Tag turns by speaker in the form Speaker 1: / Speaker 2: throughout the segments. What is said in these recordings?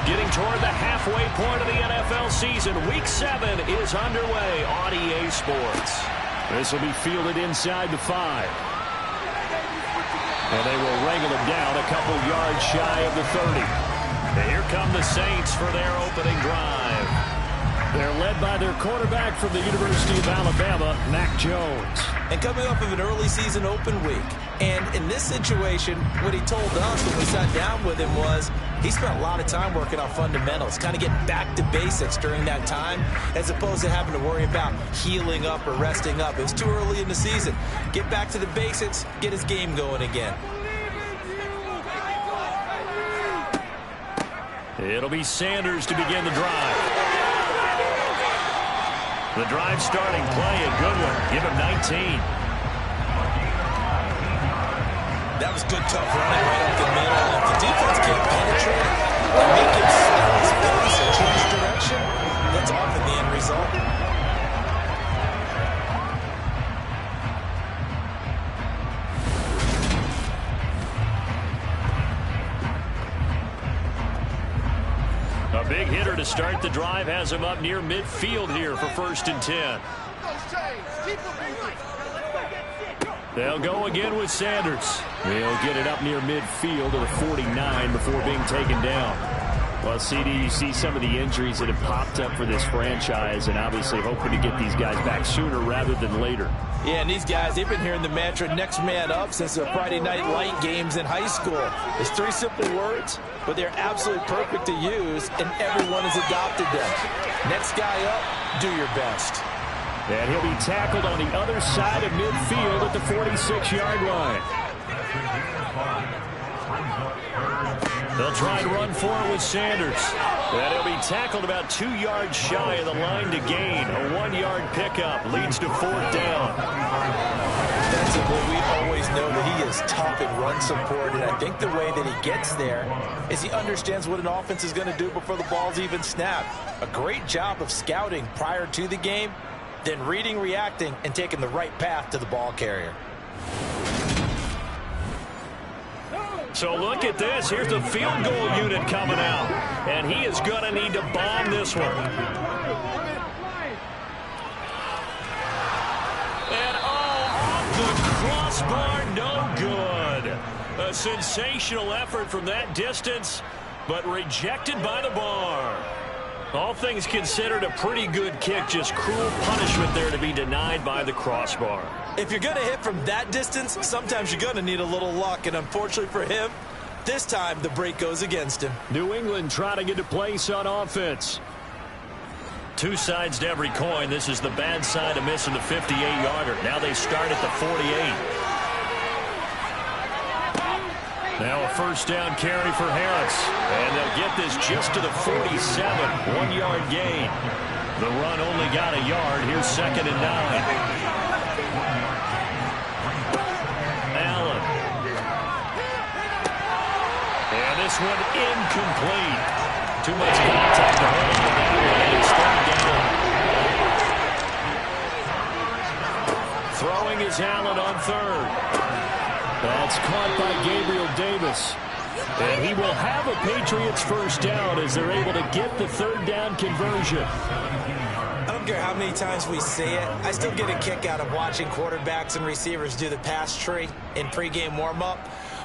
Speaker 1: Getting toward the halfway point of the NFL season. Week 7 is underway on EA Sports. This will be fielded inside the 5. And they will wrangle it down a couple yards shy of the 30. And here come the Saints for their opening drive. They're led by their quarterback from the University of Alabama, Mac Jones.
Speaker 2: And coming off of an early season open week. And in this situation, what he told us when we sat down with him was he spent a lot of time working on fundamentals, kind of getting back to basics during that time, as opposed to having to worry about healing up or resting up. It was too early in the season. Get back to the basics, get his game going again.
Speaker 1: It'll be Sanders to begin the drive. The drive starting play, a good one. Give him 19.
Speaker 2: That was good, tough running right up the middle. If the defense can't penetrate and make him slow his pace and change direction, that's often the end result.
Speaker 1: A big hitter to start the drive has him up near midfield here for 1st and 10. They'll go again with Sanders. They'll get it up near midfield to the 49 before being taken down. Well, CD, you see some of the injuries that have popped up for this franchise, and obviously hoping to get these guys back sooner rather than later.
Speaker 2: Yeah, and these guys, they've been hearing the mantra next man up since the Friday night light games in high school. It's 3 simple words, but they're absolutely perfect to use, and everyone has adopted them. Next guy up, do your best.
Speaker 1: And he'll be tackled on the other side of midfield at the 46-yard line. They'll try and run for it with Sanders. And he'll be tackled about 2 yards shy of the line to gain. A 1-yard pickup leads to 4th down.
Speaker 2: That's what we always know, that he is tough in run support, and I think the way that he gets there is he understands what an offense is going to do before the ball's even snapped. A great job of scouting prior to the game, then reading, reacting, and taking the right path to the ball carrier.
Speaker 1: So look at this. Here's the field goal unit coming out. And he is going to need to bomb this one. And off the crossbar, no good. A sensational effort from that distance, but rejected by the bar. All things considered, a pretty good kick. Just cruel punishment there to be denied by the crossbar.
Speaker 2: If you're going to hit from that distance, sometimes you're going to need a little luck. And unfortunately for him, this time the break goes against him.
Speaker 1: New England trying to get a place on offense. 2 sides to every coin. This is the bad side of missing the 58-yarder. Now they start at the 48. Now a 1st down carry for Harris. And they'll get this just to the 47. 1-yard gain. The run only got a yard. Here's 2nd and 9. Allen. And this one incomplete. Too much contact to hold on to that one. It's 3rd down. Throwing is Allen on 3rd. That's caught by Gabriel Davis. And he will have a Patriots 1st down as they're able to get the 3rd down conversion.
Speaker 2: I don't care how many times we say it, I still get a kick out of watching quarterbacks and receivers do the pass tree in pregame warm-up.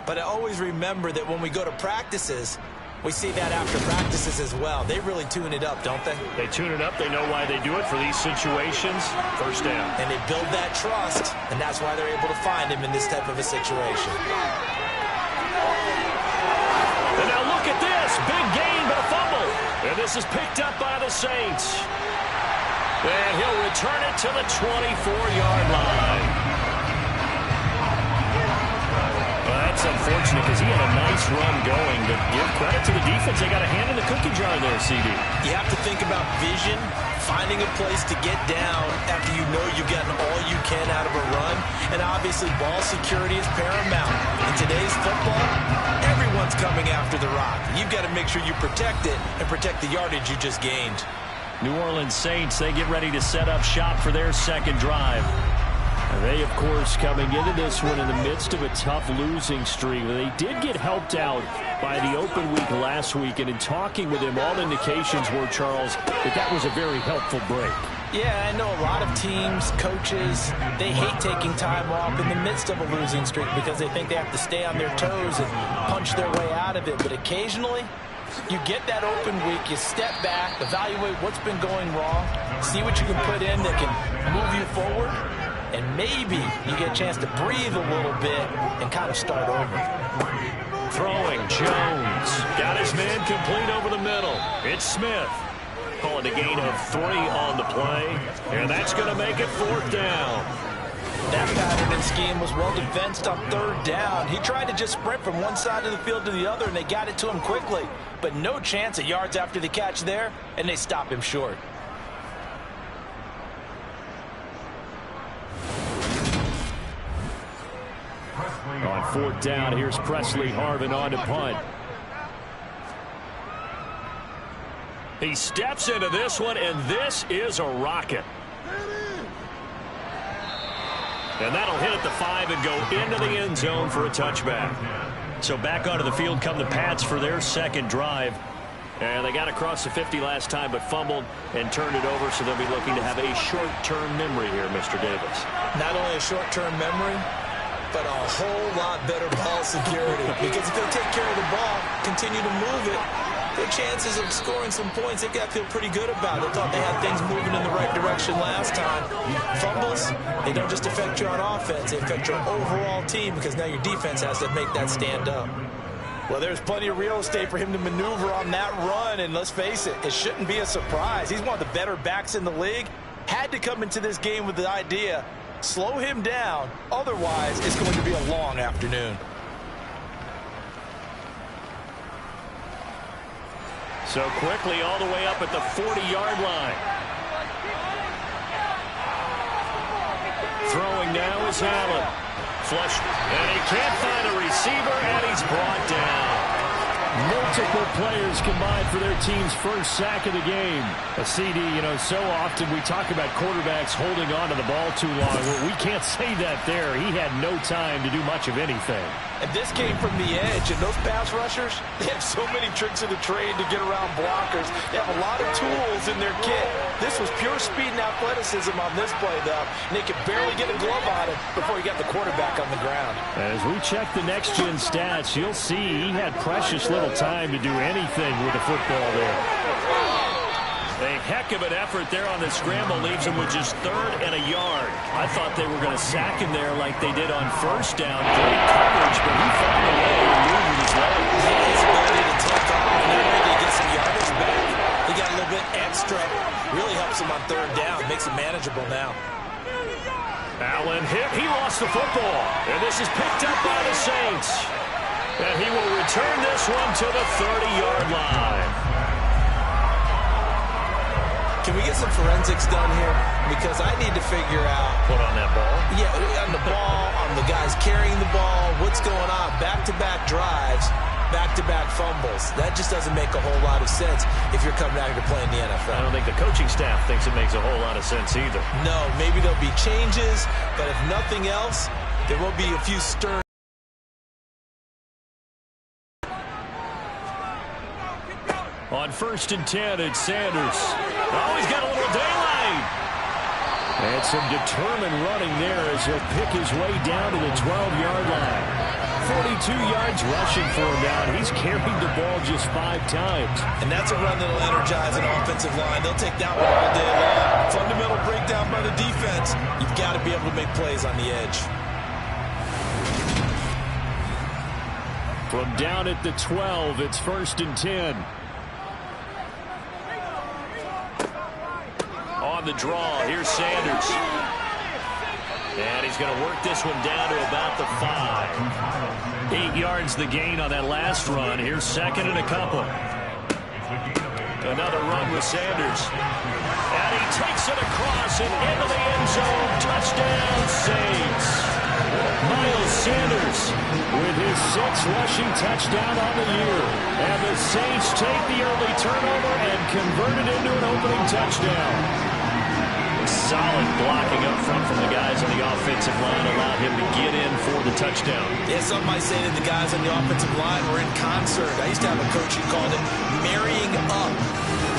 Speaker 2: But I always remember that when we go to practices, we see that after practices as well. They really tune it up, don't they?
Speaker 1: They tune it up. They know why they do it for these situations. 1st down.
Speaker 2: And they build that trust, and that's why they're able to find him in this type of a situation.
Speaker 1: And now look at this. Big gain, but a fumble. And this is picked up by the Saints. And he'll return it to the 24-yard line. That's unfortunate because he had a nice run going, but give credit to the defense. They got a hand in the cookie jar there, CD.
Speaker 2: You have to think about vision, finding a place to get down after you know you've gotten all you can out of a run, and obviously ball security is paramount. In today's football, everyone's coming after the rock. You've got to make sure you protect it and protect the yardage you just gained.
Speaker 1: New Orleans Saints, they get ready to set up shop for their 2nd drive. They, of course, coming into this one in the midst of a tough losing streak. They did get helped out by the open week last week, and in talking with him, all indications were, Charles, that was a very helpful break.
Speaker 2: Yeah, I know a lot of teams, coaches, they hate taking time off in the midst of a losing streak because they think they have to stay on their toes and punch their way out of it. But occasionally, you get that open week, you step back, evaluate what's been going wrong, see what you can put in that can move you forward, and maybe you get a chance to breathe a little bit and kind of start over.
Speaker 1: Throwing, Jones. Got his man complete over the middle. It's Smith. Calling a gain of 3 on the play, and that's going to make it 4th down.
Speaker 2: That pattern and scheme was well defensed on 3rd down. He tried to just sprint from one side of the field to the other, and they got it to him quickly. But no chance of yards after the catch there, and they stop him short.
Speaker 1: On 4th down, here's Presley Harvin on to punt. He steps into this one, and this is a rocket. And that'll hit at the 5 and go into the end zone for a touchback. So back onto the field come the Pats for their second drive. And they got across the 50 last time, but fumbled and turned it over, so they'll be looking to have a short-term memory here, Mr. Davis.
Speaker 2: Not only a short-term memory, but a whole lot better ball security. Because if they take care of the ball, continue to move it, their chances of scoring some points, they've got to feel pretty good about it. They thought they had things moving in the right direction last time. Fumbles, they don't just affect you on offense, they affect your overall team because now your defense has to make that stand up. Well, there's plenty of real estate for him to maneuver on that run, and let's face it, it shouldn't be a surprise. He's one of the better backs in the league. Had to come into this game with the idea, slow him down, otherwise it's going to be a long afternoon.
Speaker 1: So quickly all the way up at the 40-yard line. Throwing now is Allen. Flush, and he can't find a receiver, and he's brought down. Multiple players combined for their team's first sack of the game. A CD, you know, so often we talk about quarterbacks holding on to the ball too long. Well, we can't say that there. He had no time to do much of anything.
Speaker 2: And this came from the edge, and those pass rushers, they have so many tricks of the trade to get around blockers. They have a lot of tools in their kit. This was pure speed and athleticism on this play, though, and they could barely get a glove on him before he got the quarterback on the ground.
Speaker 1: As we check the next-gen stats, you'll see he had precious little time to do anything with the football there. A heck of an effort there on the scramble leaves him with just 3rd and a yard. I thought they were going to sack him there like they did on 1st down. Great coverage, but he found a way to move with his legs.
Speaker 2: His ability to take off and not only to get some yardage back, he got a little bit extra. Really helps him on 3rd down. Makes it manageable now.
Speaker 1: Allen hit. He lost the football. And this is picked up by the Saints. And he will return this one to the 30-yard line.
Speaker 2: Can we get some forensics done here? Because I need to figure out...
Speaker 1: What, on that ball?
Speaker 2: Yeah, on the ball, on the guys carrying the ball, what's going on? Back-to-back drives, back-to-back fumbles. That just doesn't make a whole lot of sense if you're coming out here to play in the NFL.
Speaker 1: I don't think the coaching staff thinks it makes a whole lot of sense either.
Speaker 2: No, maybe there'll be changes, but if nothing else, there will be a few stern...
Speaker 1: On 1st and 10, it's Sanders. Oh, he's got a little daylight. And some determined running there as he'll pick his way down to the 12-yard line. 42 yards rushing for him now, and he's carried the ball just 5 times.
Speaker 2: And that's a run that'll energize an offensive line. They'll take that one all day long. Fundamental breakdown by the defense. You've got to be able to make plays on the edge.
Speaker 1: From down at the 12, it's 1st and 10. On the draw, here's Sanders. And he's going to work this one down to about the 5. 8 yards the gain on that last run. Here's 2nd and a couple. Another run with Sanders. And he takes it across and into the end zone. Touchdown, Saints. Miles Sanders with his 6th rushing touchdown on the year. And the Saints take the early turnover and convert it into an opening touchdown. solid blocking up front from the guys on the offensive line allowed him to get in for the touchdown.
Speaker 2: Yeah, some might say that the guys on the offensive line were in concert. I used to have a coach who called it marrying up,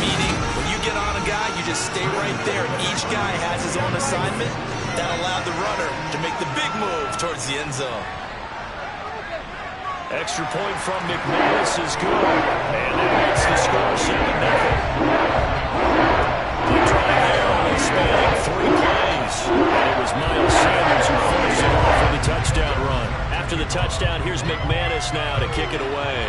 Speaker 2: meaning when you get on a guy, you just stay right there. Each guy has his own assignment. That allowed the runner to make the big move towards the end zone.
Speaker 1: Extra point from McManus is good. And that makes the score 7-0. The drive there only spanning 3 plays. And it was Miles Sanders who finished it off with a touchdown run. After the touchdown, here's McManus now to kick it away.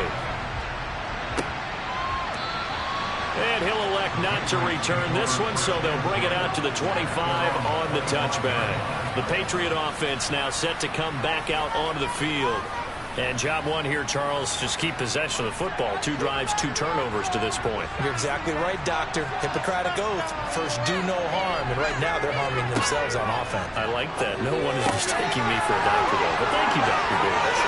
Speaker 1: And he'll elect not to return this one, so they'll bring it out to the 25 on the touchback. The Patriot offense now set to come back out onto the field. And job one here, Charles, just keep possession of the football. 2 drives, 2 turnovers to this point.
Speaker 2: You're exactly right, Doctor. Hippocratic oath. First, do no harm. And right now, they're harming themselves on offense.
Speaker 1: I like that. No one is mistaking me for a doctor, though. But thank you, Dr. Davis.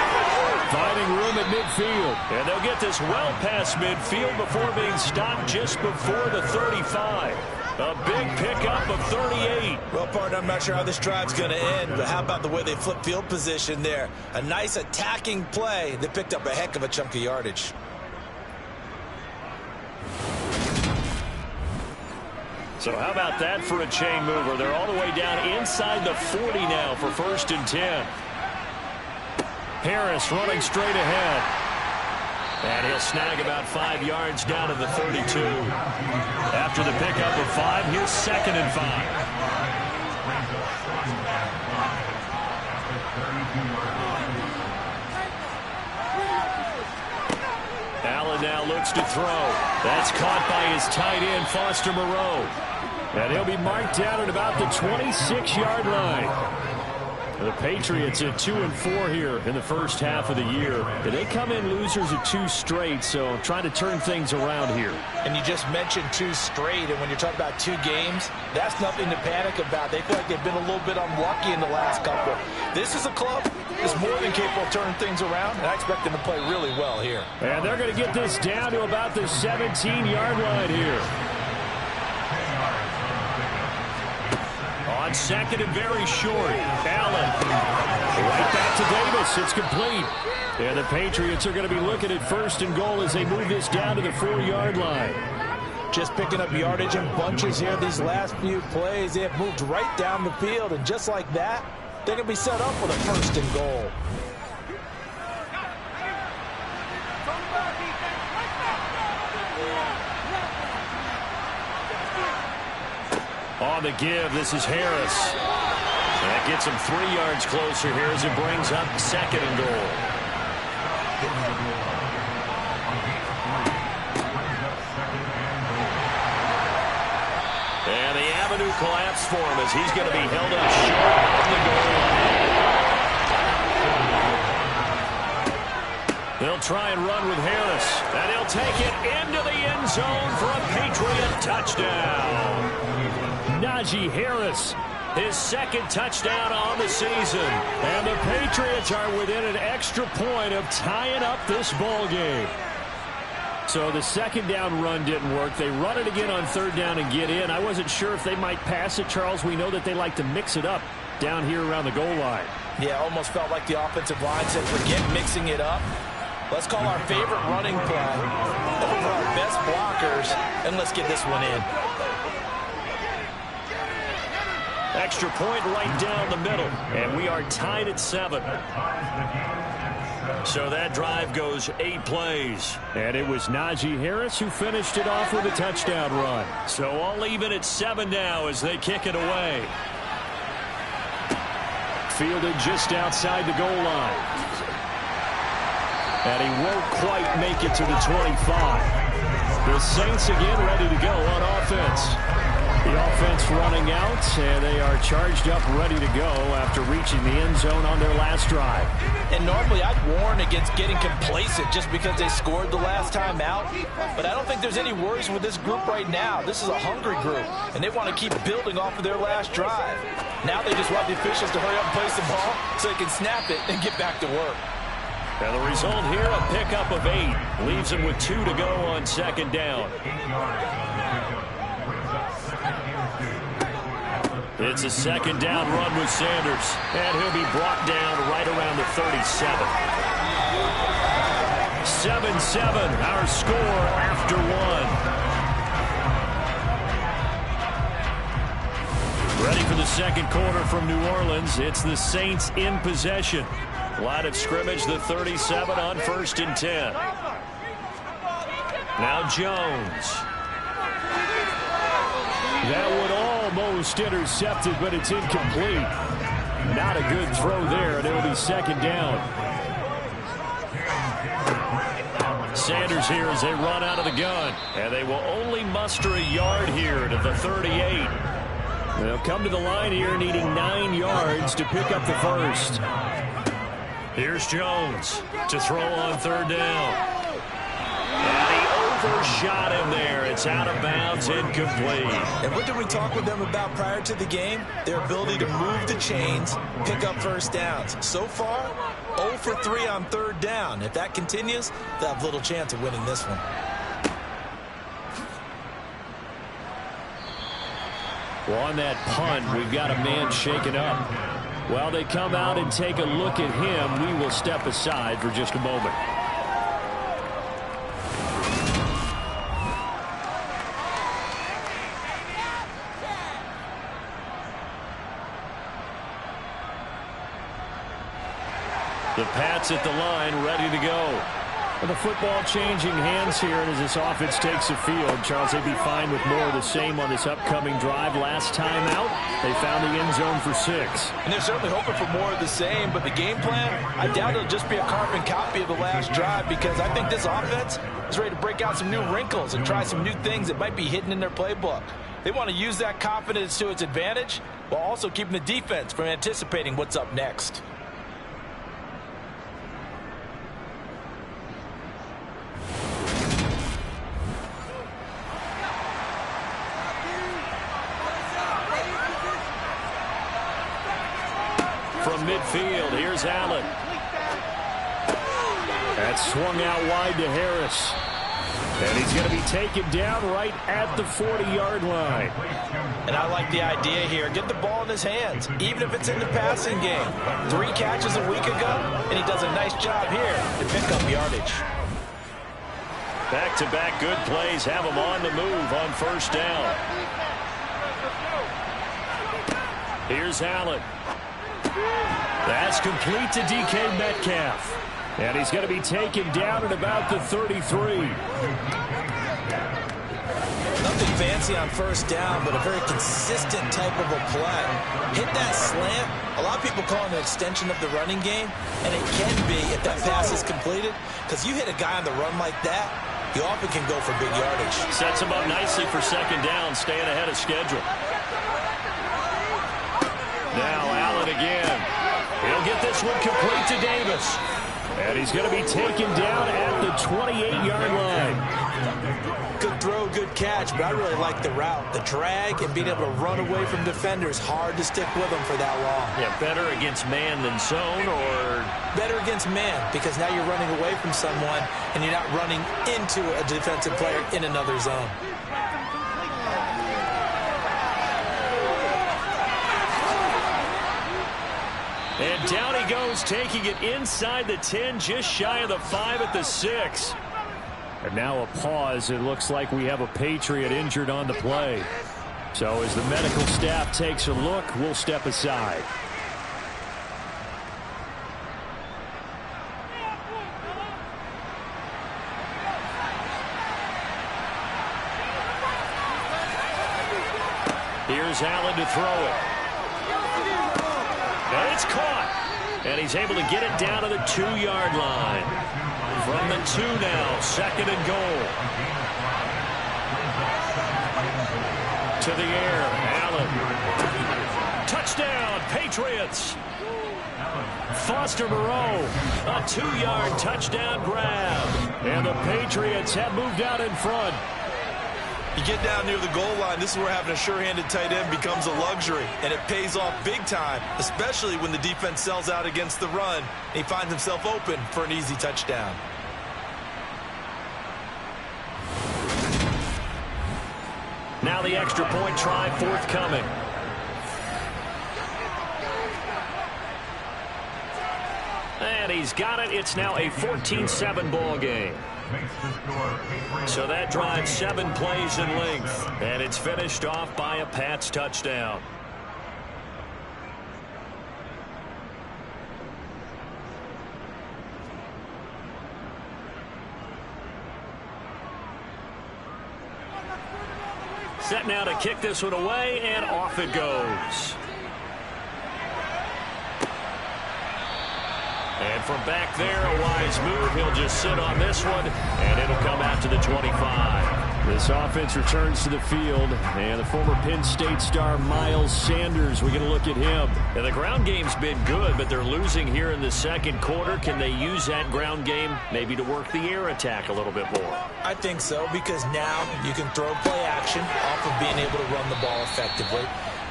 Speaker 1: Finding room at midfield. And they'll get this well past midfield before being stopped just before the 35. A big pickup of 38.
Speaker 2: Well, partner, I'm not sure how this drive's going to end, but how about the way they flip field position there? A nice attacking play. They picked up a heck of a chunk of yardage.
Speaker 1: So how about that for a chain mover? They're all the way down inside the 40 now for 1st and 10. Harris running straight ahead. And he'll snag about 5 yards down to the 32. After the pickup of 5, here's 2nd and 5. Allen now looks to throw. That's caught by his tight end, Foster Moreau. And he'll be marked down at about the 26-yard line. The Patriots at 2-4 here in the first half of the year. They come in losers of 2 straight, so trying to turn things around here.
Speaker 2: And you just mentioned 2 straight, and when you're talking about 2 games, that's nothing to panic about. They feel like they've been a little bit unlucky in the last couple. This is a club that's more than capable of turning things around, and I expect them to play really well here.
Speaker 1: And they're going to get this down to about the 17-yard line here. On 2nd and very short. Allen. Right back to Davis. It's complete. And the Patriots are going to be looking at 1st and goal as they move this down to the 4-yard line.
Speaker 2: Just picking up yardage in bunches here these last few plays. They have moved right down the field, and just like that, they're going to be set up for the 1st and goal.
Speaker 1: On the give, this is Harris. That gets him 3 yards closer here as it brings up 2nd and goal. And the avenue collapsed for him as he's going to be held up short of the goal line. They'll try and run with Harris. And he'll take it into the end zone for a Patriot touchdown. Najee Harris, his 2nd touchdown on the season. And the Patriots are within an extra point of tying up this ball game. So the 2nd down run didn't work. They run it again on 3rd down and get in. I wasn't sure if they might pass it, Charles. We know that they like to mix it up down here around the goal line.
Speaker 2: Yeah, almost felt like the offensive line said, forget mixing it up. Let's call our favorite running play over our best blockers, and let's get this one in.
Speaker 1: Extra point right down the middle, and we are tied at 7. So that drive goes 8 plays. And it was Najee Harris who finished it off with a touchdown run. So all even at 7 now as they kick it away. Fielded just outside the goal line. And he won't quite make it to the 25. The Saints again ready to go on offense. The offense running out, and they are charged up, ready to go after reaching the end zone on their last drive.
Speaker 2: And normally I'd warn against getting complacent just because they scored the last time out. But I don't think there's any worries with this group right now. This is a hungry group, and they want to keep building off of their last drive. Now they just want the officials to hurry up and place the ball so they can snap it and get back to work.
Speaker 1: And the result here, a pickup of 8. Leaves them with 2 to go on 2nd down. It's a second down run with Sanders, and he'll be brought down right around the 37. 7-7, our score after one. Ready for the second quarter from New Orleans. It's the Saints in possession. Line of scrimmage, the 37 on 1st and 10. Now Jones. That one almost intercepted, but it's incomplete. Not a good throw there, and it'll be second down. Sanders here as they run out of the gun. And they will only muster a yard here to the 38. They'll come to the line here needing 9 yards to pick up the first. Here's Jones to throw on 3rd down. And he overshot him there. It's out of bounds, incomplete.
Speaker 2: And what did we talk with them about prior to the game? Their ability to move the chains, pick up first downs. So far, 0 for 3 on 3rd down. If that continues, they'll have little chance of winning this one.
Speaker 1: Well, on that punt, we've got a man shaken up. While they come out and take a look at him, we will step aside for just a moment. The Pats at the line, ready to go. And the football changing hands here, and as this offense takes the field, Charles, they'd be fine with more of the same on this upcoming drive. Last time out, they found the end zone for 6.
Speaker 2: And they're certainly hoping for more of the same, but the game plan, I doubt it'll just be a carbon copy of the last drive, because I think this offense is ready to break out some new wrinkles and try some new things that might be hidden in their playbook. They want to use that confidence to its advantage while also keeping the defense from anticipating what's up next.
Speaker 1: From midfield, here's Allen. That's swung out wide to Harris. And he's going to be taken down right at the 40-yard line.
Speaker 2: And I like the idea here. Get the ball in his hands, even if it's in the passing game. 3 catches a week ago, and he does a nice job here to pick up yardage.
Speaker 1: Back-to-back good plays have him on the move on 1st down. Here's Allen. That's complete to DK Metcalf. And he's going to be taken down at about the 33.
Speaker 2: Nothing fancy on 1st down, but a very consistent type of a play. Hit that slant. A lot of people call it an extension of the running game, and it can be if that pass is completed, because you hit a guy on the run like that, he often can go for big yardage.
Speaker 1: Sets him up nicely for 2nd down, staying ahead of schedule. Now Allen again. He'll get this one complete to Davis. And he's going to be taken down at the 28-yard line.
Speaker 2: Good throw, good catch, but I really like the route. The drag and being able to run away from defenders, hard to stick with them for that long.
Speaker 1: Yeah, better against man than zone, or?
Speaker 2: Better against man, because now you're running away from someone and you're not running into a defensive player in another zone.
Speaker 1: And down he goes, taking it inside the 10, just shy of the 5 at the 6. And now a pause. It looks like we have a Patriot injured on the play. So as the medical staff takes a look, we'll step aside. Here's Allen to throw it. And it's caught. And he's able to get it down to the 2-yard line. From the 2 now, 2nd and goal. To the air, Allen. Touchdown, Patriots. Foster Moreau, a 2-yard touchdown grab. And the Patriots have moved out in front.
Speaker 3: You get down near the goal line, this is where having a sure-handed tight end becomes a luxury, and it pays off big time, especially when the defense sells out against the run, and he finds himself open for an easy touchdown.
Speaker 1: Now the extra point try forthcoming. he's got it. It's now a 14-7 ball game. So that drives 7 plays in length. And it's finished off by a Pats touchdown. Set now to kick this one away, and off it goes. And from back there, a wise move. He'll just sit on this one, and it'll come out to the 25.
Speaker 4: This offense returns to the field, and the former Penn State star Miles Sanders, we get a look at him.
Speaker 1: And the ground game's been good, but they're losing here in the second quarter. Can they use that ground game maybe to work the air attack a little bit more?
Speaker 2: I think so, because now you can throw play action off of being able to run the ball effectively.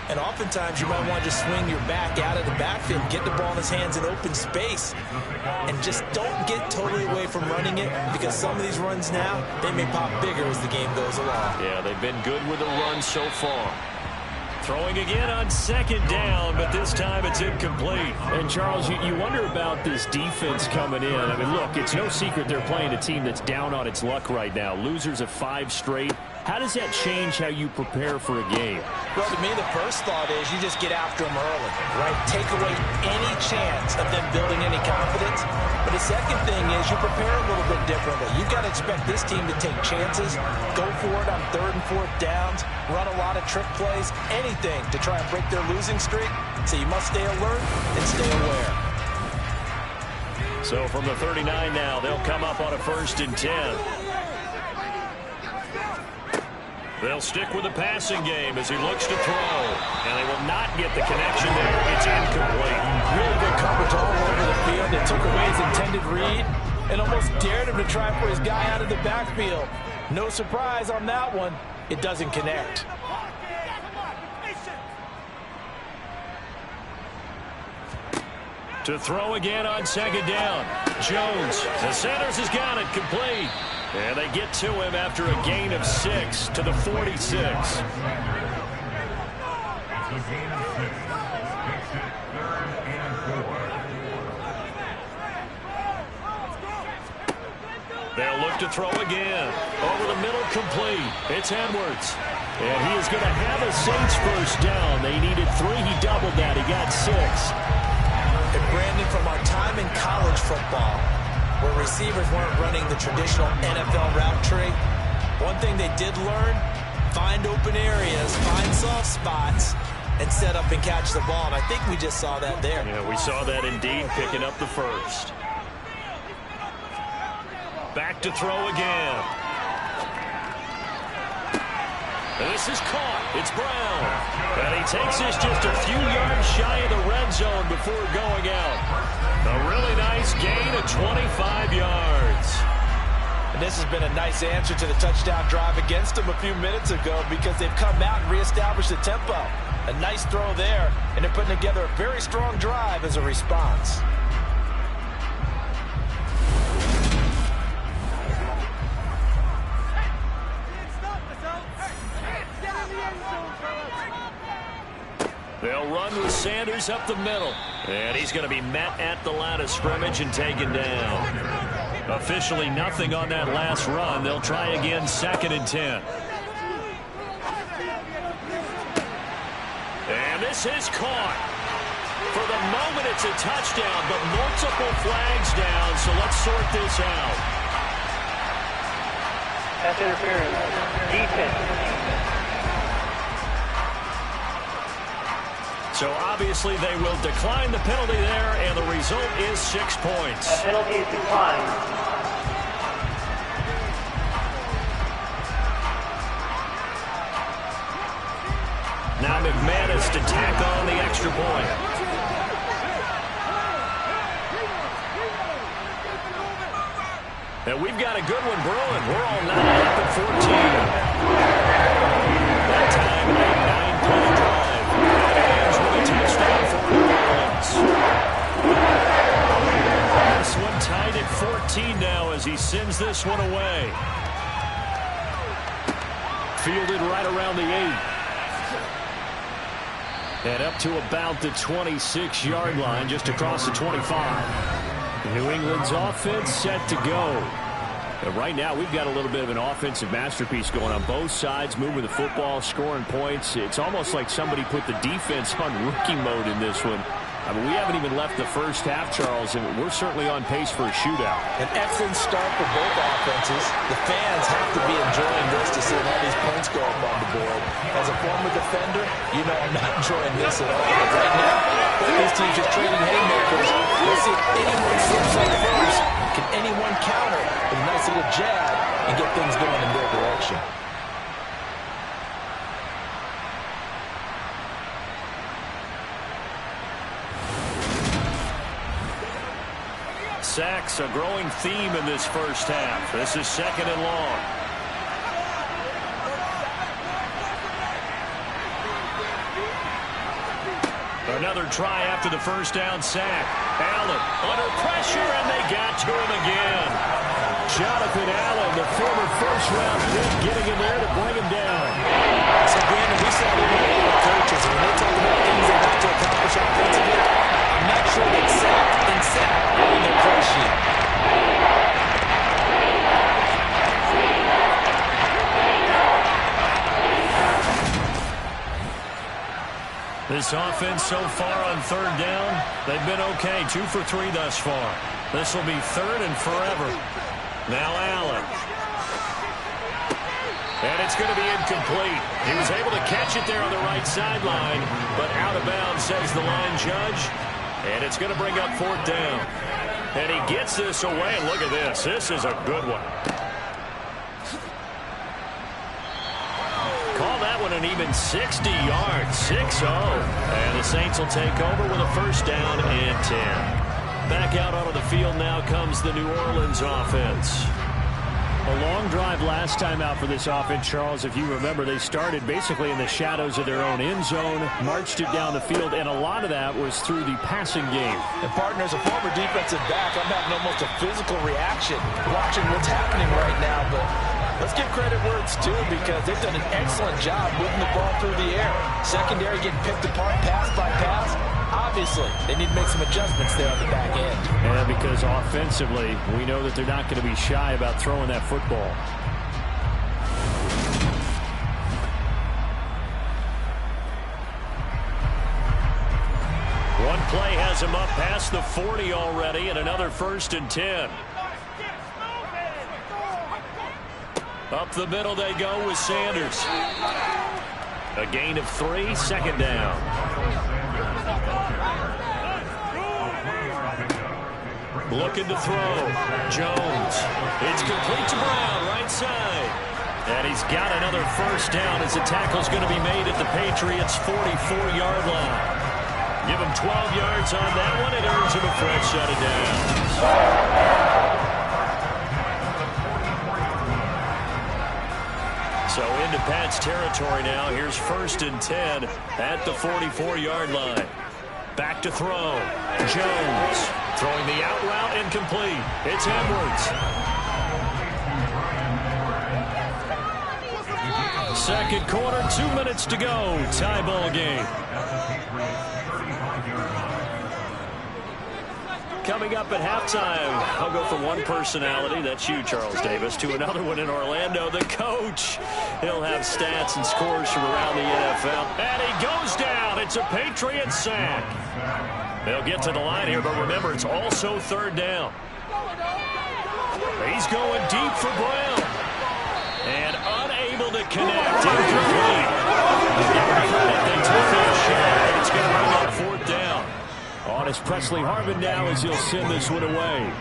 Speaker 2: And oftentimes you might want to just swing your back out of the backfield, get the ball in his hands in open space, and just don't get totally away from running it, because some of these runs now, they may pop bigger as the game goes along.
Speaker 1: Yeah, they've been good with the run so far. Throwing again on second down, but this time it's incomplete.
Speaker 4: And, Charles, you wonder about this defense coming in. I mean, look, it's no secret they're playing a team that's down on its luck right now. Losers of 5 straight. How does that change how you prepare for a game?
Speaker 2: Well, to me, the first thought is you just get after them early, right? Take away any chance of them building any confidence. But the second thing is you prepare a little bit differently. You've got to expect this team to take chances, go for it on 3rd and 4th downs, run a lot of trick plays, anything to try and break their losing streak. So you must stay alert and stay aware.
Speaker 1: So from the 39 now, they'll come up on a 1st and 10. They'll stick with the passing game as he looks to throw. And they will not get the connection there. It's incomplete.
Speaker 2: Really good coverage all over the field. They took away his intended read and almost dared him to try and put his guy out of the backfield. No surprise on that one. It doesn't connect.
Speaker 1: To throw again on second down. Jones. The Sanders has got it complete. And they get to him after a gain of 6 to the 46. They'll look to throw again. Over the middle, complete. It's Edwards. And he is going to have a Saints first down. They needed 3. He doubled that. He got 6.
Speaker 2: And Brandon, from our time in college football, where receivers weren't running the traditional NFL route tree, one thing they did learn, find open areas, find soft spots, and set up and catch the ball. And I think we just saw that there.
Speaker 1: Yeah, we saw that indeed, picking up the first. Back to throw again. And this is caught. It's Brown. And he takes this just a few yards shy of the red zone before going out. A really nice gain of 25 yards.
Speaker 2: And this has been a nice answer to the touchdown drive against them a few minutes ago, because they've come out and reestablished the tempo. A nice throw there, and they're putting together a very strong drive as a response.
Speaker 1: They'll run with Sanders up the middle. And he's going to be met at the line of scrimmage and taken down. Officially nothing on that last run. They'll try again, 2nd and 10. And this is caught. For the moment, it's a touchdown, but multiple flags down, so let's sort this out.
Speaker 5: Pass interference. Defense.
Speaker 1: So obviously they will decline the penalty there, and the result is 6 points.
Speaker 5: The penalty is declined.
Speaker 1: Now McManus to tack on the extra point. And we've got a good one brewing. We're all 9 up at 14. That time, a 9-play drive. Ends with a touchdown for New Orleans. This one tied at 14 now as he sends this one away. Fielded right around the 8. And up to about the 26-yard line, just across the 25.
Speaker 4: New England's offense set to go. And right now, we've got a little bit of an offensive masterpiece going on both sides, moving the football, scoring points. It's almost like somebody put the defense on rookie mode in this one. I mean, we haven't even left the first half, Charles, and we're certainly on pace for a shootout.
Speaker 2: An excellent start for both offenses. The fans have to be enjoying this to see all these points go up on the board. As a former defender, you know I'm not enjoying this at all. But right now, both these teams just trading haymakers. We'll see if anyone slips up first. Can anyone counter with a nice little jab and get things going in their direction?
Speaker 1: Sacks, a growing theme in this first half. This is 2nd and long. Another try after the first down sack. Allen under pressure, and they got to him again. Jonathan Allen, the former first-round pick, getting in there to bring him down.
Speaker 2: So, Brandon, we saw a lot of coaches, and when they talk about things they have to accomplish offensively, I'm not sure that sack and sack are in their play sheet.
Speaker 1: This offense so far on 3rd down, they've been okay. 2 for 3 thus far. This will be 3rd and forever. Now Allen. And it's going to be incomplete. He was able to catch it there on the right sideline, but out of bounds, says the line judge. And it's going to bring up 4th down. And he gets this away. Look at this. This is a good one. Call that one an even 60 yards. 6-0. And the Saints will take over with a 1st down and 10. Back out onto the field now comes the New Orleans offense.
Speaker 4: A long drive last time out for this offense, Charles. If you remember, they started basically in the shadows of their own end zone, marched it down the field, and a lot of that was through the passing game.
Speaker 2: And, partner, as a former defensive back, I'm having almost a physical reaction watching what's happening right now. But let's give credit where it's due, because they've done an excellent job moving the ball through the air. Secondary getting picked apart pass by pass. Obviously, they need to make some adjustments there on the back end.
Speaker 4: Yeah, because offensively, we know that they're not going to be shy about throwing that football.
Speaker 1: One play has him up past the 40 already, and another 1st and 10. Up the middle they go with Sanders. A gain of 3, 2nd down. Looking to throw. Jones. It's complete to Brown, right side. And he's got another 1st down as the tackle's going to be made at the Patriots' 44-yard line. Give him 12 yards on that one. It earns him a fresh set of downs. So into Pat's territory now. Here's 1st and 10 at the 44-yard line. Back to throw. Jones throwing the out route incomplete. It's Edwards. 2nd quarter, 2 minutes to go. Tie ball game. Coming up at halftime, I'll go from one personality, that's you, Charles Davis, to another one in Orlando, the coach. He'll have stats and scores from around the NFL. And he goes down. It's a Patriots sack. They'll get to the line here, but remember, it's also 3rd down. He's going deep for Brown. And unable to connect. Incomplete. They took their shot. It's going to bring up 4th down. On is Presley Harvin now as he'll send this one away.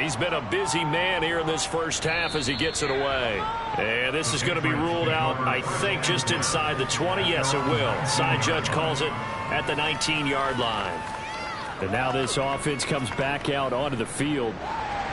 Speaker 1: He's been a busy man here in this first half as he gets it away. And this is going to be ruled out, I think, just inside the 20. Yes, it will. Side judge calls it at the 19-yard line. And now this offense comes back out onto the field.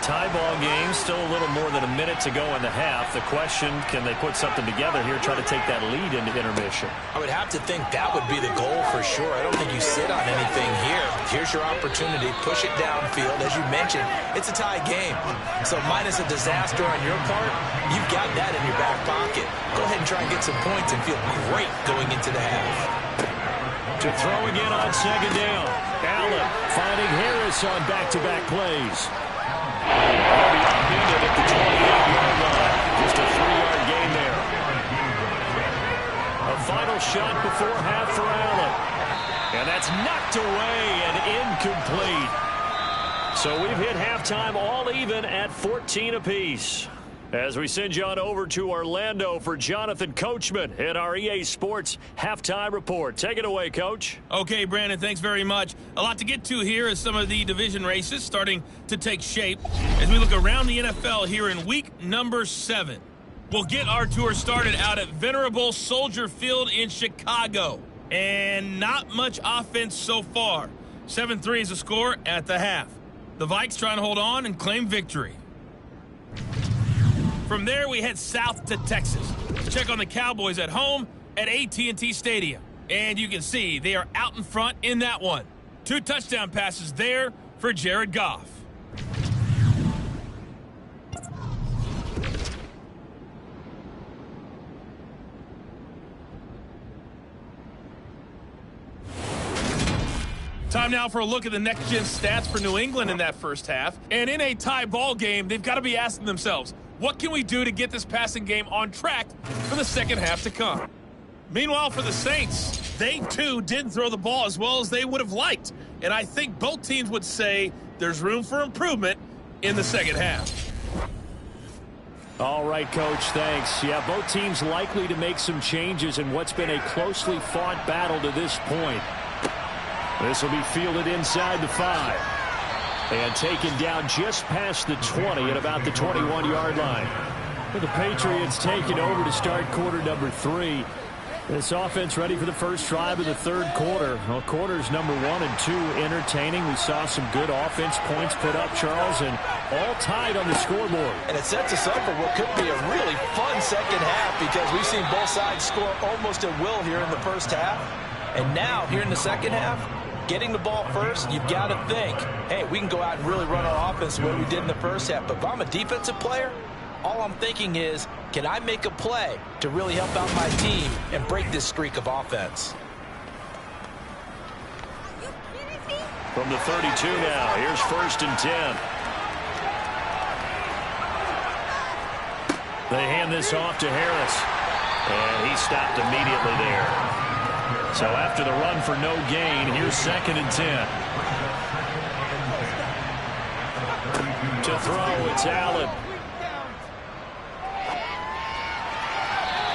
Speaker 1: Tie ball game, still a little more than a minute to go in the half. The question, can they put something together here, try to take that lead into intermission?
Speaker 2: I would have to think that would be the goal for sure. I don't think you sit on anything here. Here's your opportunity. Push it downfield. As you mentioned, it's a tie game. So minus a disaster on your part, you've got that in your back pocket. Go ahead and try and get some points and feel great going into the half.
Speaker 1: To throw again on second down. Allen finding Harris on back-to-back plays. He'll be upended at the 28-yard line. Just a 3-yard gain there. A final shot before half for Allen. And that's knocked away and incomplete. So we've hit halftime all even at 14 apiece. As we send you on over to Orlando for Jonathan Coachman at our EA Sports Halftime Report. Take it away, Coach.
Speaker 6: Okay, Brandon, thanks very much. A lot to get to here as some of the division races starting to take shape as we look around the NFL here in week number 7. We'll get our tour started out at Venerable Soldier Field in Chicago. And not much offense so far. 7-3 is the score at the half. The Vikes trying to hold on and claim victory. From there, we head south to Texas to check on the Cowboys at home at AT&T Stadium. And you can see they are out in front in that one. 2 touchdown passes there for Jared Goff. Time now for a look at the next-gen stats for New England in that first half. And in a tie ball game, they've got to be asking themselves, what can we do to get this passing game on track for the second half to come? Meanwhile, for the Saints, they too didn't throw the ball as well as they would have liked. And I think both teams would say there's room for improvement in the second half.
Speaker 1: All right, Coach, thanks. Yeah, both teams likely to make some changes in what's been a closely fought battle to this point. This will be fielded inside the 5. And taken down just past the 20 at about the 21-yard line. With the Patriots taking over to start quarter number 3. This offense ready for the first drive of the third quarter. Well, quarters number 1 and 2 entertaining. We saw some good offense points put up, Charles, and all tied on the scoreboard.
Speaker 2: And it sets us up for what could be a really fun second half because we've seen both sides score almost at will here in the first half. And now, here in the second half, getting the ball first, you've got to think, hey, we can go out and really run our offense the way we did in the first half. But if I'm a defensive player, all I'm thinking is, can I make a play to really help out my team and break this streak of offense?
Speaker 1: From the 32 now, here's 1st and 10. They hand this off to Harris. And he stopped immediately there. So after the run for no gain, here's 2nd and 10. To throw, it's Allen.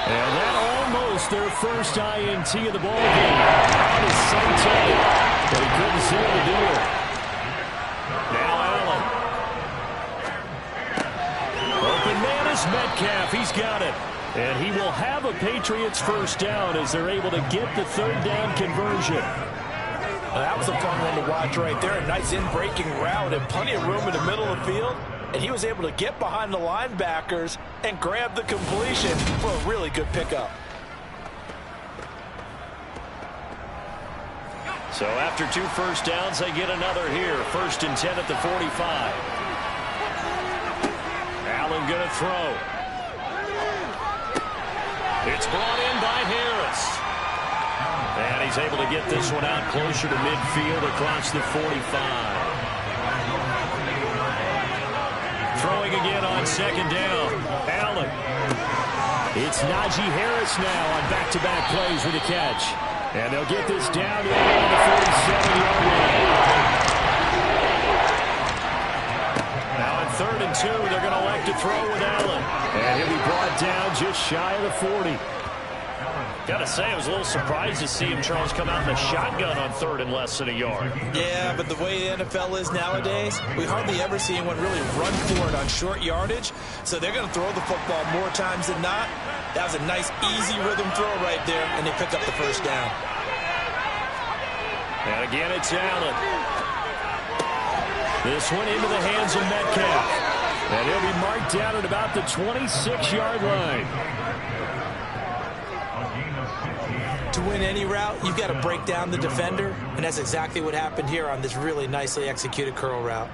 Speaker 1: And that almost their first INT of the ball game. That is so tight, but he couldn't seal the deal. Now Allen. Open man is Metcalf. He's got it. And he will have a Patriots first down as they're able to get the third down conversion.
Speaker 2: Well, that was a fun one to watch right there. A nice in-breaking route and plenty of room in the middle of the field. And he was able to get behind the linebackers and grab the completion for a really good pickup.
Speaker 1: So after 2 first downs, they get another here. 1st and 10 at the 45. Allen going to throw. It's brought in by Harris. And he's able to get this one out closer to midfield across the 45. Throwing again on 2nd down. Allen. It's Najee Harris now on back-to-back plays with a catch. And they'll get this down to the 47-yard line. Now on 3rd and 2, they're going to elect to throw with Allen. And he'll be brought down just shy of the 40. Got to say, I was a little surprised to see him, Charles, come out in a shotgun on 3rd and less than a yard.
Speaker 2: Yeah, but the way the NFL is nowadays, we hardly ever see anyone really run for it on short yardage. So they're going to throw the football more times than not. That was a nice, easy rhythm throw right there, and they pick up the first down.
Speaker 1: And again, it's Allen. This one into the hands of Metcalf. And he'll be marked down at about the 26-yard line.
Speaker 2: To win any route, you've got to break down the defender, and that's exactly what happened here on this really nicely executed curl route.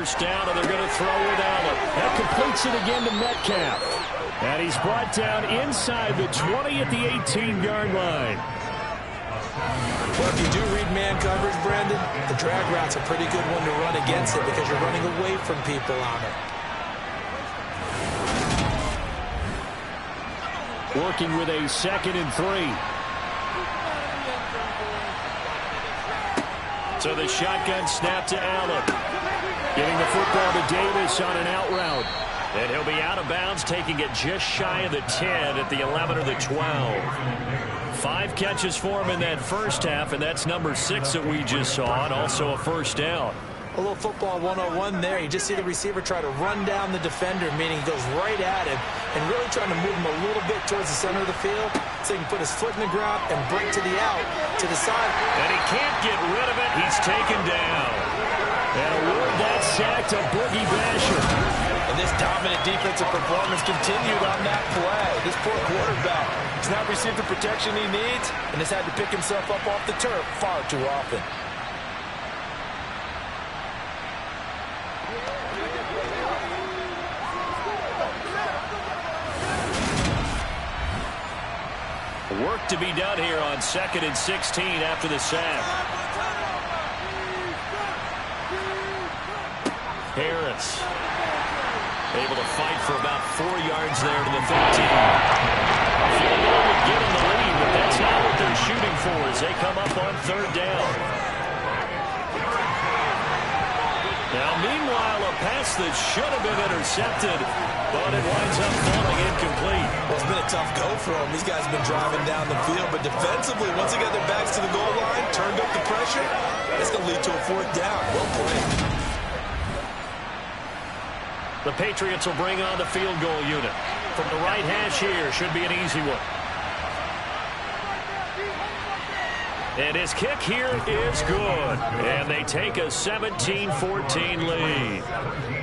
Speaker 4: first down, and they're going to throw with Allen. That completes it again to Metcalf. And he's brought down inside the 20 at the 18-yard line.
Speaker 2: Well, if you do read man coverage, Brandon, the drag route's a pretty good one to run against it because you're running away from people on it.
Speaker 4: Working with a 2nd and 3. So the shotgun snap to Allen. Giving the football to Davis on an out route. And he'll be out of bounds, taking it just shy of the 10 at the 11 or the 12. 5 catches for him in that first half, and that's number 6 that we just saw, and also a first down.
Speaker 2: A little football 101 there. You just see the receiver try to run down the defender, meaning he goes right at him and really trying to move him a little bit towards the center of the field so he can put his foot in the ground and break to the out, to the side.
Speaker 4: And he can't get rid of it. He's taken down. And award that sack to Boogie Basher.
Speaker 3: And this dominant defensive performance continued on that play. This poor quarterback has not received the protection he needs and has had to pick himself up off the turf far too often.
Speaker 4: Work to be done here on 2nd and 16 after the sack. Harris able to fight for about 4 yards there to the 15. Field goal would give them the lead, but that's not what they're shooting for as they come up on 3rd down. Now, meanwhile, a pass that should have been intercepted, but it winds up falling incomplete.
Speaker 3: Well, it's been a tough go for them. These guys have been driving down the field, but defensively, once they got their backs to the goal line, turned up the pressure, it's going to lead to a 4th down. Well played.
Speaker 4: The Patriots will bring on the field goal unit. From the right hash here, should be an easy one. And his kick here is good. And they take a 17-14 lead.